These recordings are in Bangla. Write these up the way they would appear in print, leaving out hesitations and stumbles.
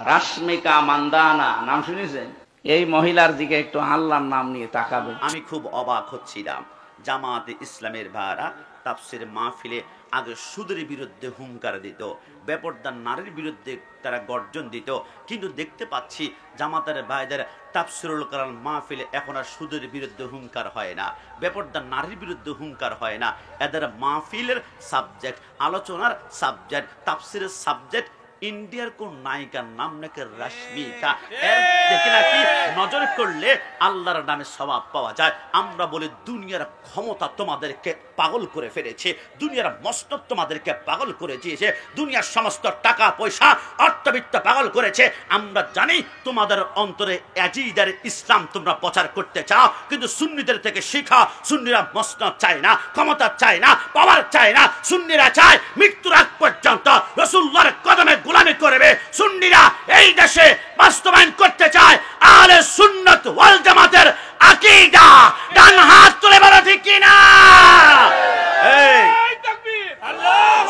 রাশমিকা মান্দানা নাম শুনেছেন? এই মহিলার দিকে একটু আল্লাহর নাম নিয়ে তাকাবে। আমি খুব অবাক হচ্ছিলাম। জামাতে ইসলামের ভাইরা তাফসির মাহফিলে আগে সুদের বিরুদ্ধে হুঙ্কার দিত, বেপরদা নারীর বিরুদ্ধে তারা গর্জন দিত, কিন্তু দেখতে পাচ্ছি জামাতের ভাইদের তাফসিরুল কোরআন মাহফিলে এখন আর সুদের বিরুদ্ধে হুঙ্কার হয় না, বেপরদা নারীর বিরুদ্ধে হুঙ্কার হয় না। এদের মাহফিলের সাবজেক্ট, আলোচনার সাবজেক্ট, তাফসিরের সাবজেক্ট ইন্ডিয়ার কোন নায়িকার নাম নাকি রাশমিকা, এর দেখে নাকি নজর করলে আল্লাহর নামে সওয়াব পাওয়া যায়। আমরা বলি দুনিয়ার ক্ষমতা তোমাদেরকে পাগল করে ফেলেছে, দুনিয়ার মসনদ তোমাদেরকে পাগল করে দিয়েছে, দুনিয়ার সমস্ত টাকা পয়সা অর্থবিত্ত পাগল করেছে। আমরা জানি তোমাদের অন্তরে আজিদের ইসলাম তোমরা প্রচার করতে চাও, কিন্তু সুন্নিদের থেকে শিখা। সুন্নিরা মসনদ চায় না, ক্ষমতা চায় না, পাওয়ার চায় না। সুন্নিরা চায় মৃত্যুর আগ পর্যন্ত রাসূলুল্লাহর কদমে গোলামি করবে। সুন্নিরা এই দেশে বাস্তবায়ন করতে চায় আহলে সুন্নাত ওয়াল জামাতের আকীদা। ডান হাত তুলে বলো ঠিক কি না? এই তাকবীর, আল্লাহু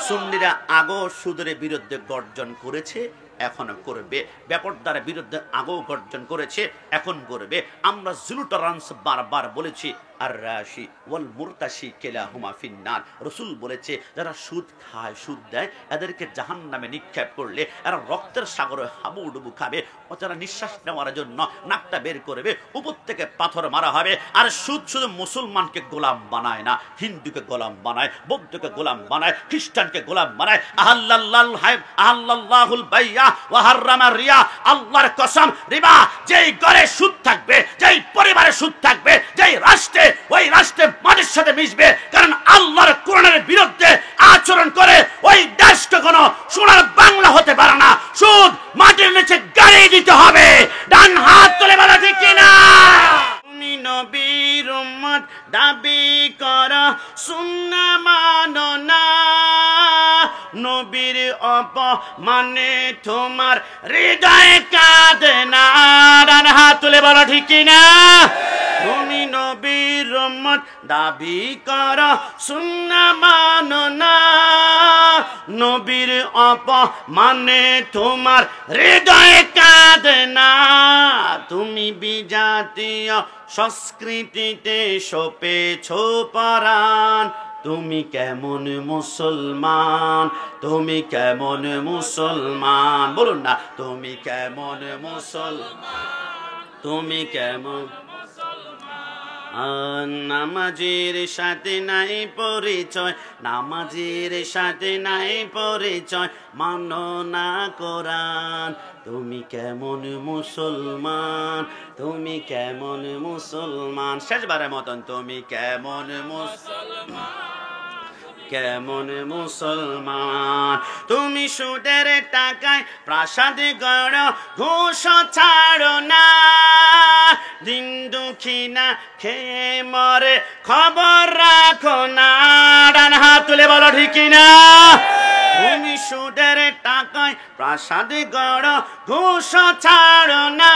সুন্নিরা আগো সুদের বিরুদ্ধে গর্জন করেছে, এখনো করবে। বেপরদার বিরুদ্ধে আগেও গর্জন করেছে, এখন করবে। আমরা জিরো টলারেন্স বারবার বলেছি। আর রাশি ওয়াল মুরতাশি কিলাহুমা ফিন্নার। রাসূল বলেছে যারা সুদ খায়, সুদ দেয়, এদেরকে জাহান্নামে নিক্ষেপ করলে এরা রক্তের সাগরে হাবুডুবু খাবে। ও যারা নিঃশ্বাস নেওয়ার জন্য নাকটা বের করবে, উপর থেকে পাথর মারা হবে। আর সুদ শুধু মুসলমানকে গোলাম বানায় না, হিন্দুকে গোলাম বানায়, বৌদ্ধকে গোলাম বানায়, খ্রিস্টানকে গোলাম বানায়। আহাল্লাল্লাহুল বাইয়া ওয়া হাররামা রিয়া। আল্লাহর কসম, রিবা যেই ঘরে সুদ থাকবে, যেই পরিবারে সুদ থাকবে, যেই রাষ্ট্রে, ওই রাষ্ট্রে মানুষের সাথে মিশবে। কারণ আল্লাহর কোরআনের বিরুদ্ধে আচরণ করে ওই দেশ কখনো সোনার বাংলা হতে পারে না। সুদ মাটির নিচে গাড়িয়ে দিতে হবে। ডান হাত তুলে বলা ঠিক কিনা? তুমি নবীর উম্মত দাবি করো, সুন্নাহ মানো না। নবীর অপমানে তোমার হৃদয় কাঁদে না। ডান হাত তুলে বলো ঠিক কিনা? তুমি নবীর উম্মত দাবি করো, সুন্নাহ মানো না। নবীর অপমানে তোমার হৃদয় কাঁদে না। তুমি বিজাতীয় সংস্কৃতিতে সপেছো পরাণ। তুমি কেমন মুসলমান, তুমি কেমন মুসলমান, বলুন না, তুমি কেমন মুসলমান, তুমি কেমন নামাজের সাথে নাই পরিচয়, নামাজের সাথে নাই পরিচয়, মানো না কোরআন। তুমি কেমন মুসলমান, তুমি কেমন মুসলমান, শেষবারের মতন, তুমি কেমন মুসলমান, কেমন মুসলমান। তুমি সুদের টাকায় প্রাসাদ গড়, ঘুষ ছাড়ো না। দিন দুঃখী না খেয়ে মরে, খবর রাখো না। ডান হাত তুলে বলো ঠিক কিনা? তুমি সুদের টাকায় প্রাসাদ গড়, ঘুষ ছাড়ো না।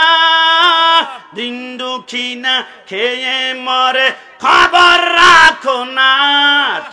দিন দুঃখী না খেয়ে মরে, খবর রাখো না।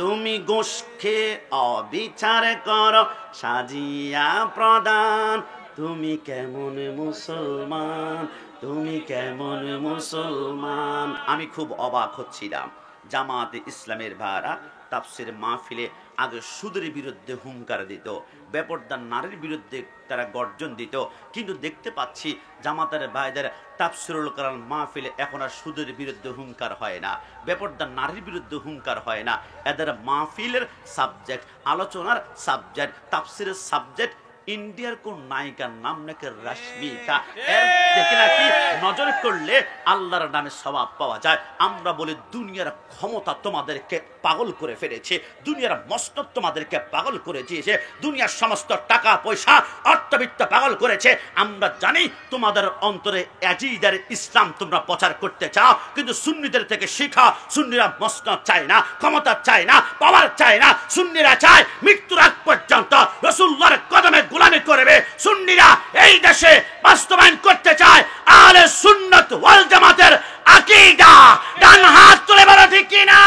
তুমি ঘুষ খেয়ে অবিচার করো, সাজিয়া প্রদান। তুমি কেমন মুসলমান, তুমি কেমন মুসলমান? আমি খুব অবাক হচ্ছিলাম। জামাতে ইসলামের ভাইরা তাফসির মাহফিলে আগে সুদের বিরুদ্ধে হুঙ্কার দিত, বেপরদা নারীর বিরুদ্ধে তারা গর্জন দিত, কিন্তু দেখতে পাচ্ছি জামাতের ভাইদের তাফসিরুল কোরআন মাহফিলে এখন আর সুদের বিরুদ্ধে হুঙ্কার হয় না, বেপরদা নারীর বিরুদ্ধে হুঙ্কার হয় না। এদের মাহফিলের সাবজেক্ট, আলোচনার সাবজেক্ট, তাফসিরের সাবজেক্ট ইন্ডিয়ার কোন নায়িকার নাম নাকি রাশমিকা, এর দেখে নাকি নজর করলে আল্লাহর নামে সওয়াব পাওয়া যায়। আমরা বলি দুনিয়ার ক্ষমতা তোমাদেরকে পাগল করে ফেলেছে, দুনিয়ার মসনদ তোমাদেরকে পাগল করে দিয়েছে, দুনিয়ার সমস্ত টাকা পয়সা অর্থবিত্ত পাগল করেছে। আমরা জানি তোমাদের অন্তরে আজিদের ইসলাম তোমরা প্রচার করতে চাও, কিন্তু সুন্নিদের থেকে শিখা। সুন্নিরা মসনদ চায় না, ক্ষমতা চায় না, পাওয়ার চায় না। সুন্নিরা চায় মৃত্যুর আগ পর্যন্ত রাসূলুল্লাহর কদমে গোলামি করবে। সুন্নিরা এই দেশে বাস্তবায়ন করতে চায় আহলে সুন্নাত ওয়াল জামাতের আকীদা। ডান হাত তুলে বলো ঠিক কিনা?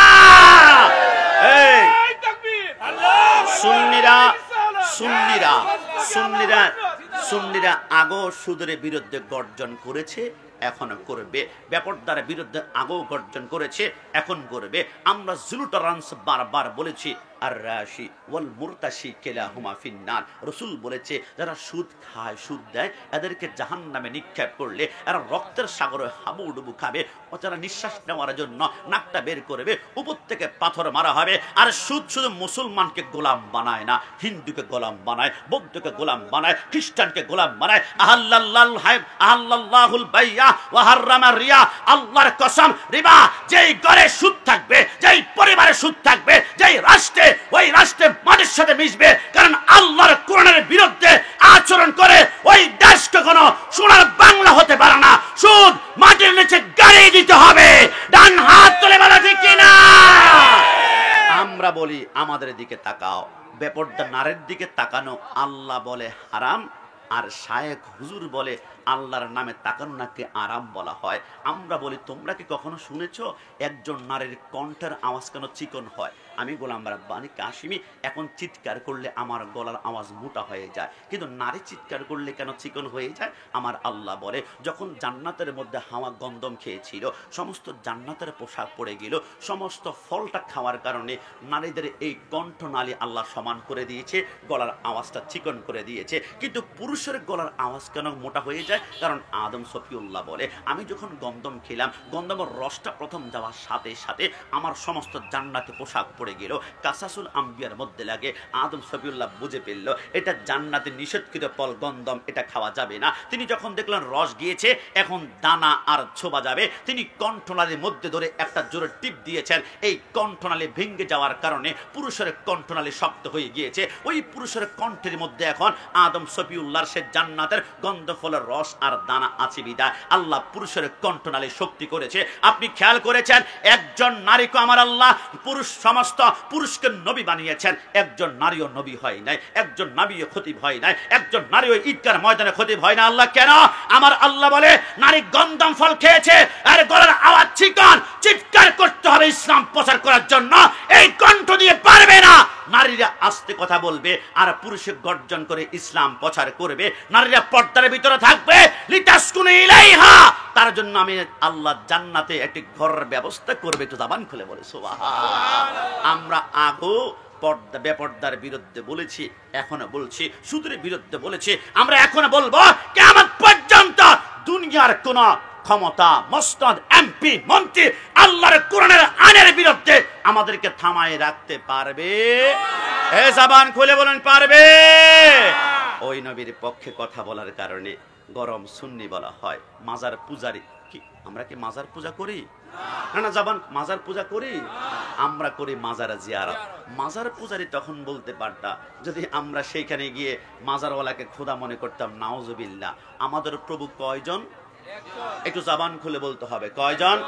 এই তাকবীর, আল্লাহু আকবার। সুন্নিরা সুন্নিরা সুন্নিরা সুন্নিরা আগেও সুদের বিরুদ্ধে গর্জন করেছে, এখনো করবে। বেপরদার বিরুদ্ধে আগেও গর্জন করেছে, এখন করবে। আমরা জিরো টলারেন্স বারবার বলেছি। আর রাশি ওয়াল মুরতাশি কিলাহুমা ফিন্নার। রাসূল বলেছে যারা সুদ খায়, সুদ দেয়, এদেরকে জাহান্নামে নিক্ষেপ করলে এরা রক্তের সাগরে হাবুডুবু খাবে। ও যারা নিঃশ্বাস নেওয়ার জন্য নাকটা বের করবে, উপর থেকে পাথর মারা হবে। আর সুদ শুধু মুসলমানকে গোলাম বানায় না, হিন্দুকে গোলাম বানায়, বৌদ্ধকে গোলাম বানায়, খ্রিস্টানকে গোলাম বানায়। আহাল্লাল্লাহুল বাইয়া ওয়া হাররামা রিয়া। আল্লাহর কসম, রিবা যেই ঘরে সুদ থাকবে, যেই পরিবারে সুদ থাকবে, যেই রাষ্ট্রে, ওই রাষ্ট্রে মাটির সাথে মিশবে। কারণ আল্লাহর কোরআনের বিরুদ্ধে আচরণ করে ওই দেশ কখনো সোনার বাংলা হতে পারে না। সুদ মাটির নিচে গাড়ি দিতে হবে। ডান হাত তুলে বলা ঠিক কিনা? আমরা বলি আমাদের দিকে তাকাও। বেপরদা নারীর দিকে তাকানো আল্লাহ বলে হারাম, আর শায়েখ হুজুর বলে আল্লাহর নামে তাকানো নাকি আরাম বলা হয়। আমরা বলি তোমরা কি কখনো শুনেছো একজন নারীর কণ্ঠের আওয়াজ কেন চিকন হয়? আমি গোলাম রাব্বানী কাশিমি এখন চিৎকার করলে আমার গলার আওয়াজ মোটা হয়ে যায়, কিন্তু নারী চিৎকার করলে কেন চিকন হয়ে যায়? আমার আল্লাহ বলে যখন জান্নাতের মধ্যে হাওয়া গন্ধম খেয়েছিল, সমস্ত জান্নাতের পোশাক পড়ে গেল, সমস্ত ফলটা খাওয়ার কারণে নারীদের এই কণ্ঠনালী আল্লাহ সমান করে দিয়েছে, গলার আওয়াজটা চিকন করে দিয়েছে। কিন্তু পুরুষের গলার আওয়াজ কেন মোটা হয়ে যায়? কারণ আদম সফিউল্লাহ বলে আমি যখন গন্ধম খেলাম, গন্ধমের রসটা প্রথম যাওয়ার সাথে সাথে আমার সমস্ত জান্নাতে পোশাক পড়ে গেল। কাসাসুল আম্বিয়ার মধ্যে লাগে। আদম সফিউল্লাহ বুঝে ফেলল এটা জান্নাতে নিষেধকৃত ফল, গন্ধম, এটা খাওয়া যাবে না। তিনি যখন দেখলেন রস গিয়েছে, এখন দানা আর ছোবা যাবে, তিনি কণ্ঠনালীর মধ্যে ধরে একটা জোরে টিপ দিয়েছেন। এই কণ্ঠনালী ভেঙে যাওয়ার কারণে পুরুষের কণ্ঠনালী শক্ত হয়ে গিয়েছে। ওই পুরুষের কণ্ঠের মধ্যে এখন আদম সফিউল্লাহর সে জান্নাতের গন্ধ ফলের রস আর দানা আছে বিদায় আল্লাহ পুরুষের কণ্ঠনালী শক্তি করেছে। আপনি খেয়াল করেছেন একজন নারীকে আমার আল্লাহ পুরুষ সমস্ত পুরুষকে নবী বানিয়েছেন, একজন নারীও নবী হয় নাই, একজন নবীও খতিব হয় নাই, একজন নারীও ঈদগার ময়দানে খতিব হয় না। আল্লাহ কেন? আমার আল্লাহ বলে নারী গন্ধম ফল খেয়েছে আর গলার আওয়াজ চিকন, চিৎকার করতে হবে ইসলাম প্রচার করার জন্য। এই কণ্ঠ দিয়ে পারবে না। নারীরা আস্তে কথা বলবে আর পুরুষে গর্জন করে ইসলাম প্রচার করবে। নারীরা পর্দার ভিতরে থাকবে, লিতাসকুনু ইলাইহা, তার জন্য আমি আল্লাহ জান্নাতে একটি ঘরের ব্যবস্থা করবে। একটু জবান খুলে বলে সুবহানাল্লাহ। আমরা আগেও পর্দা বেপর্দার বিরুদ্ধে বলেছি, এখনো বলছি, সুদের বিরুদ্ধে বলেছি, আমরা এখনো বলবো। কিয়ামত পর্যন্ত দুনিয়ার কোন ক্ষমতা, মসনদ, এমপি, মন্ত্রী আল্লাহর কোরআনের আইনের বিরুদ্ধে আমাদেরকে থামায় রাখতে পারবে? এ জবান খুলে বলেন পারবে? ওই নবীর পক্ষে কথা বলার কারণে গরম সুন্নি বলা হয়। মাজার পূজারি কি আমরা কি মাজার পূজা করি? না না জবান, মাজার পূজা করি? আমরা করি মাজার জিয়ারত। মাজার পূজারি তখন বলতে পারতাম যদি আমরা সেইখানে গিয়ে মাজারওয়ালাকে খোদা মনে করতাম। নাউজুবিল্লাহ। আমাদের প্রভু কয়জন? একটু জবান খুলে বলতে হবে কয়জন?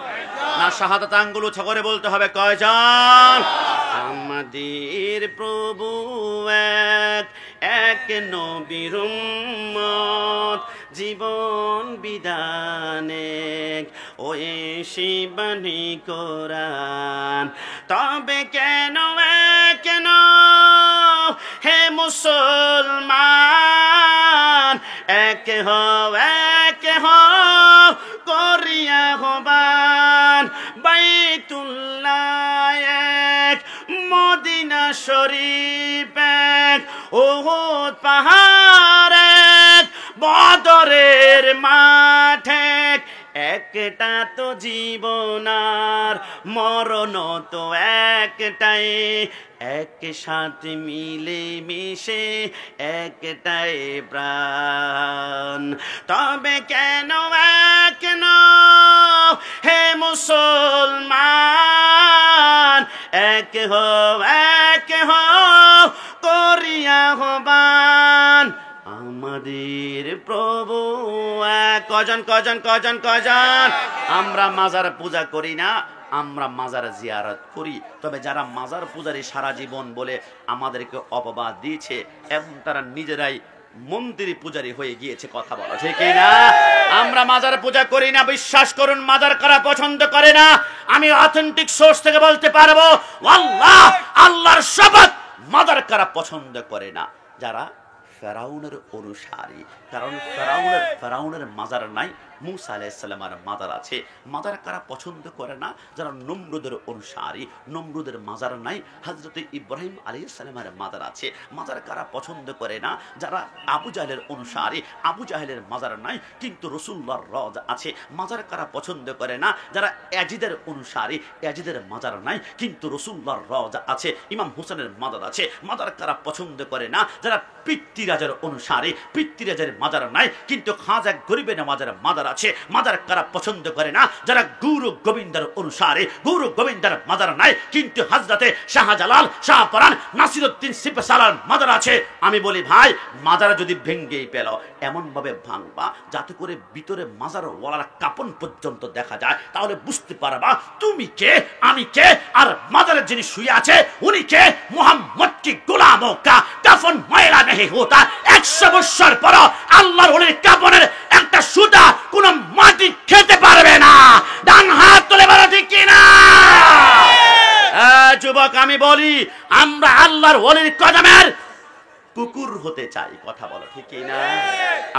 না শাহাদাত আঙ্গুল উঁচা করে বলতে হবে কয়জন? আমাদের প্রভু এক, এক নবীর উম্মত, জীবন বিধানে ওই শিবানী কোরআন। তবে কেন কেন হে মুসলমান, এক হও এক হও করিয়া হবান। বাইতুল্লাহ এক, মদিনা শরীফ এক, উহুদ পাহাড় এক, বদরের মাঠ এক। একটা তো জীবন আর মরণ তো একটাই, এক সাথে মিলে মিশে একটাই প্রাণ। তবে কেন কেন হে মুসলমান, এক হো করিয়া হবান। আমাদের প্রভু কজন কজন কজন কজন? আমরা মাজার পূজা করি না, আমরা মাজার জিয়ারত করি। তবে যারা মাজার পূজারী সারা জীবন বলে আমাদেরকে অপবাদ দিয়েছে, এবং তারা নিজেরাই মন্দির পূজারী হয়ে গিয়েছে। কথা বলা ঠিক না? আমরা মাজার পূজা করি না, বিশ্বাস করুন। মাজার কারা পছন্দ করে না? আমি অথেন্টিক সোর্স থেকে বলতে পারবো, আল্লাহ, আল্লাহর শপথ, মাজার কারা পছন্দ করে না? যারা ফেরাউনের অনুসারী। কারণ ফেরাউনের মাজার নাই, মূসা আলাইহিস সালামের মাজার আছে। মাজার কারা পছন্দ করে না? যারা নমরুদের অনুসারী। নমরুদের মাজার নাই, হযরত ইব্রাহিম আলাইহিস সালামের মাজার আছে। মাজার কারা পছন্দ করে না? যারা আবু জাহেলের অনুসারী। আবু জাহেলের মাজার নাই, কিন্তু রাসূলুল্লাহর রওজা আছে। মাজার কারা পছন্দ করে না? যারা ইয়াজিদের অনুসারী। ইয়াজিদের মাজার নাই, কিন্তু রাসূলুল্লাহর রওজা আছে। ইমাম হোসেনের মাজার আছে। মাজার কারা পছন্দ করে না? যারা পিতৃরাজের অনুসারী। পিতৃরাজের মাজার নাই, কিন্তু খাজা গরিবে নওয়াজের মাজার আছে। মাজার কারা পছন্দ করে না? যারা গুরু গোবিন্দের অনুসারী। গুরু গোবিন্দের মাজার নাই, কিন্তু হযরতে শাহজালাল, শাহপরান, নাসিরউদ্দিন সিপাহসালার মাজার আছে। আমি বলি ভাই, মাজার যদি ভেঙ্গেই পেল, এমন ভাবে ভাঙবা যাতে করে ভিতরে মাজার ওয়ালার কাপন পর্যন্ত দেখা যায়, তাহলে বুঝতে পারবা তুমি কে, আমি কে, আর মাজারের যিনি শুয়ে আছে উনি কে। মুহাম্মদ কি গোলামো কা কাফন ময়লা নেই হতা। 100 বছর পর আল্লাহর ওলির কাপনের একটা সুতা কোন মাটি খেতে পারবে না। ডান হাত তুলে বলো ঠিক কিনা? যুবক আমি বলি, আমরা আল্লাহর ওলির কদমের কুকুর হতে চাই। কথা বলো ঠিক কিনা?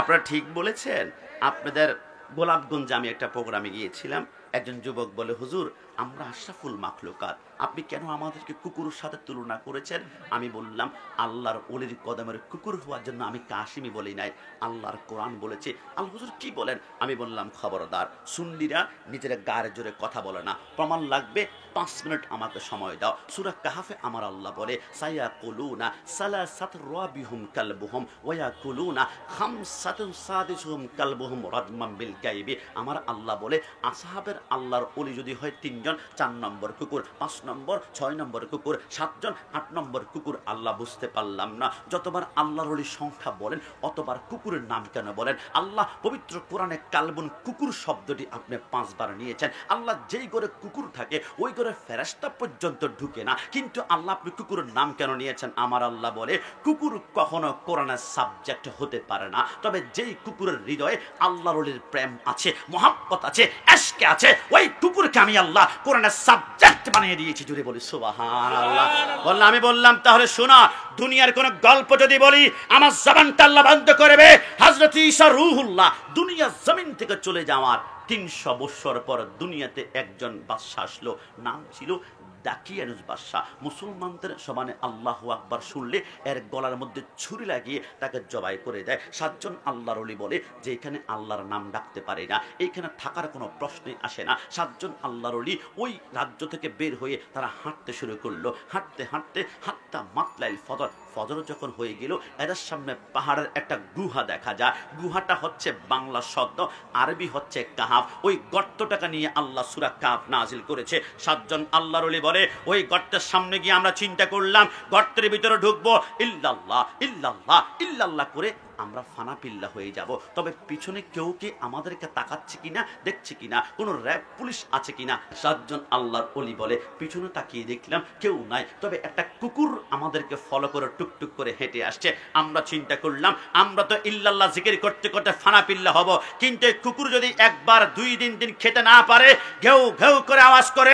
আপনারা ঠিক বলেছেন। আপনাদের গোলাপগঞ্জে আমি একটা প্রোগ্রামে গিয়েছিলাম। একজন যুবক বলে, হুজুর আমরা আশরাফুল মাখলুকাত, আপনি কেন আমাদেরকে কুকুরের সাথে তুলনা করেছেন? আমি বললাম, আল্লাহর ওলির কদমের কুকুর হওয়ার জন্য আমি কাশিমি বলি নাই, আল্লাহর কোরআন বলেছে। আল হুজুর কি বলেন? আমি বললাম, খবরদার, সুন্নিরা নিজের গায়ের জোরে কথা বলে না, প্রমাণ লাগবে 5 মিনিট আমাকে সময় দাও। সূরা কাহাফে আমার আল্লাহ বলে, সায়াকুলুনা সালাসাত রাবিহুম কালবুহুম ওয়া ইয়াকুলুনা খামসাতুন সাদিসুহুম কালবুহুম রাজমান বিল গায়বি। আমার আল্লাহ বলে, আসহাবের আল্লাহর ওলি যদি হয় 3 জন, 4 নম্বর কুকুর, 5 নম্বর, 6 নম্বর কুকুর, 7 জন, 8 নম্বর কুকুর। আল্লাহ বুঝতে পারলাম না, যতবার আল্লাহর ওলির সংখ্যা বলেন অতবার কুকুরের নাম কেন বলেন? আল্লাহ পবিত্র কোরআনে কালবুন কুকুর শব্দটি আপনি 5 বার নিয়েছেন। আল্লাহ যেই ঘরে কুকুর থাকে ওই ঘরে ফেরেশতা পর্যন্ত ঢুকে না, কিন্তু আল্লাহ আপনি কুকুরের নাম কেন নিয়েছেন? আমার আল্লাহ বলে, কুকুর কখনো কোরআনের সাবজেক্ট হতে পারে না, তবে যেই কুকুরের হৃদয়ে আল্লাহর ওলির প্রেম আছে, মহব্বত আছে, ইশক আছে, ওই কুকুরকে আমি আল্লাহ কোরআনের সাবজেক্ট বানিয়ে দিয়েছি। জুড়ে বলি সুবহানাল্লাহ। বললাম, আমি বললাম তাহলে শোনা, দুনিয়ার কোন গল্প যদি বলি আমার জবানটা আল্লাহ বন্ধ করবে। হযরত ঈসা রূহুল্লাহ দুনিয়া জমিন থেকে চলে যাওয়ার 300 বছর পর দুনিয়াতে একজন বাদশা আসলো, নাম ছিল দাকিয়ানুস বাদশা। মুসলমানদের সমানে আল্লাহু আকবার শুনলে এর গলার মধ্যে ছুরি লাগিয়ে তাকে জবাই করে দেয়। 7 জন আল্লাহর ওলি বলে যে এখানে আল্লাহর নাম ডাকতে পারে না, এইখানে থাকার কোনো প্রশ্নই আসে না। 7 জন আল্লাহর ওলি ওই রাজ্য থেকে বের হয়ে তারা হাঁটতে শুরু করলো। হাঁটতে হাঁটতে হাত্তা মাতলাইল ফজর, ফজর যখন হয়ে গেল, এদের সামনে পাহাড়ের একটা গুহা দেখা যায়। গুহাটা হচ্ছে বাংলা শব্দ, আরবি হচ্ছে কাহাফ। ওই গর্তটাকে নিয়ে আল্লাহ সূরা কাহাফ নাজিল করেছে। 7 জন আল্লাহর ওলি বলে, ওই গর্তের সামনে গিয়ে আমরা চিন্তা করলাম গর্তের ভিতরে ঢুকবো, ইল্লাল্লাহ ইল্লাল্লাহ ইল্লাল্লাহ করে আমরা ফানা পিল্লা হয়ে যাব। তবে পিছনে কেউ কি আমাদেরকে তাকাচ্ছে কিনা, দেখছে কিনা, কোন র‍্যাব পুলিশ আছে কিনা? 7 জন আল্লাহর ওলি বলে, পিছনে তাকিয়ে দেখলাম কেউ নাই, তবে একটা কুকুর আমাদেরকে ফলো করে টুকটুক করে হেঁটে আসছে। আমরা চিন্তা করলাম আমরা তো ইল্লাল্লাহ জিকির করতে করতে ফানা পিল্লা হব, কিন্তু কুকুর যদি একবার 2 দিন খেতে না পারে, ঘেউ ঘেউ করে আওয়াজ করে